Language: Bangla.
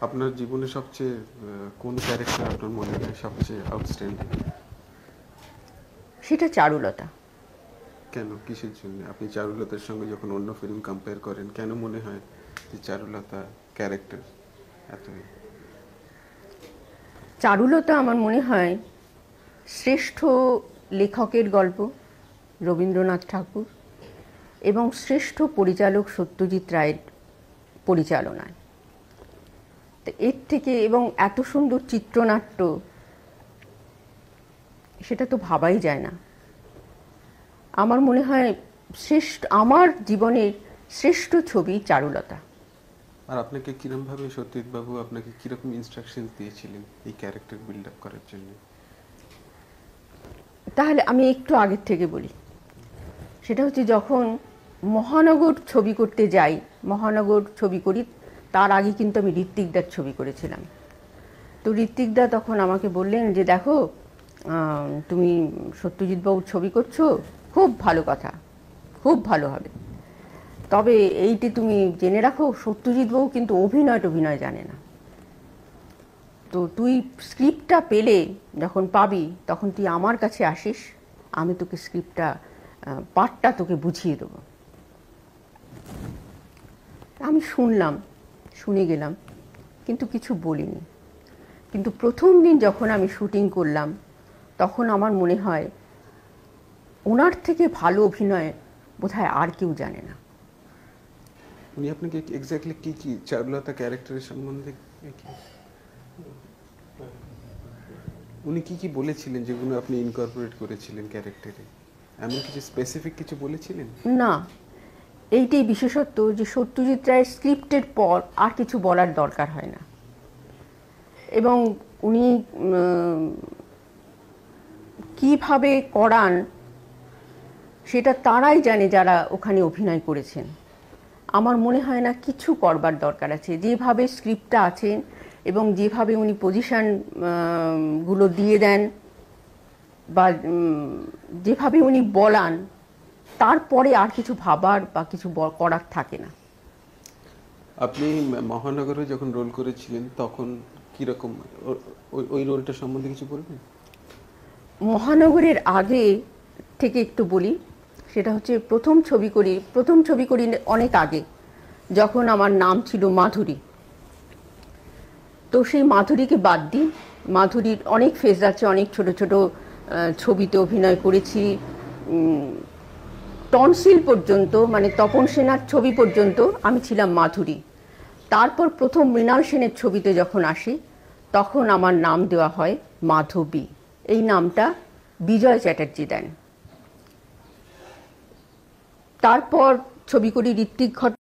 আপনার জীবনে সবচেয়ে কোন ক্যারেক্টার আপনার মনে হয় সবচেয়ে আউটস্ট্যান্ডিং? সেটা চারুলতা। কেন, কিসের জন্য? আপনি চারুলতার সঙ্গে যখন অন্য ফিল্ম কম্পেয়ার করেন, কেন মনে হয় যে চারুলতা ক্যারেক্টার এতই? চারুলতা আমার মনে হয় শ্রেষ্ঠ লেখকের গল্প রবীন্দ্রনাথ ঠাকুর এবং শ্রেষ্ঠ পরিচালক সত্যজিৎ রায়ের পরিচালনায়। তো এর থেকে এবং এত সুন্দর চিত্রনাট্য, সেটা তো ভাবাই যায় না। আমার মনে হয় আমার জীবনের শ্রেষ্ঠ ছবি চারুলতা। আর আপনাকে কিরমভাবে সত্যজিৎ বাবু আপনাকে কিরকম ইনস্ট্রাকশন দিয়েছিলেন এই ক্যারেক্টার বিল্ড আপ করার জন্য? তাহলে আমি একটু আগের থেকে বলি। সেটা হচ্ছে যখন মহানগর ছবি করতে যাই, মহানগর ছবি করি, তার আগে কিন্তু আমি ঋত্বিকদার ছবি করেছিলাম। তো ঋত্বিকদা তখন আমাকে বললেন যে দেখো, তুমি সত্যজিৎ বাবুর ছবি করছো, খুব ভালো কথা, খুব ভালো হবে, তবে এইটি তুমি জেনে রাখো সত্যজিৎ বাবু কিন্তু অভিনয় জানে না। তো তুই স্ক্রিপ্টটা পেলে, যখন পাবি তখন তুই আমার কাছে আসিস, আমি তোকে স্ক্রিপ্টটা পার্টটা তোকে বুঝিয়ে দেবো। আমি শুনে গেলাম, কিন্তু কিছু বলিনি। কিন্তু প্রথম দিন যখন আমি শুটিং করলাম, তখন আমার মনে হয় ওনার থেকে ভালো অভিনয় বোধহয় আর কেউ জানে না। উনি আপনাকে এক্স্যাক্টলি কি কি চারুলতা ক্যারেক্টারের সম্বন্ধে উনি কি কি বলেছিলেন যেগুলো আপনি ইনকর্পোরেট করেছিলেন ক্যারেক্টারে? এমন কিছু স্পেসিফিক কিছু বলেছিলেন? না, এইটাই বিশেষত্ব যে সত্যজিৎ রায়ের স্ক্রিপ্টের পর আর কিছু বলার দরকার হয় না। এবং উনি কিভাবে করান সেটা তারাই জানে যারা ওখানে অভিনয় করেছেন। আমার মনে হয় না কিছু করবার দরকার আছে। যেভাবে স্ক্রিপ্টটা আছেন এবং যেভাবে উনি পজিশন গুলো দিয়ে দেন বা যেভাবে উনি বলান, তারপরে আর কিছু ভাবার বা কিছু করার থাকে না। আপনি মহানগরে যখন রোল করেছিলেন তখন কিরকম ওই রোলটা সম্বন্ধে কিছু বলবেন? মহানগরের আগে থেকে একটু বলি। সেটা হচ্ছে প্রথম ছবি করি অনেক আগে, যখন আমার নাম ছিল মাধুরী। তো সেই মাধুরীকে বাদ দিই, মাধুরীর অনেক ফেজ আছে, অনেক ছোট ছোট ছবিতে অভিনয় করেছি। টনসিল পর্যন্ত, মানে তপন সেনার ছবি পর্যন্ত আমি ছিলাম মাধুরী। তারপর প্রথম মৃণাল সেনের ছবিতে যখন আসি, তখন আমার নাম দেওয়া হয় মাধবী। এই নামটা বিজয় চ্যাটার্জি দেন। তারপর ছবি করি ঋত্বিক ঘটক।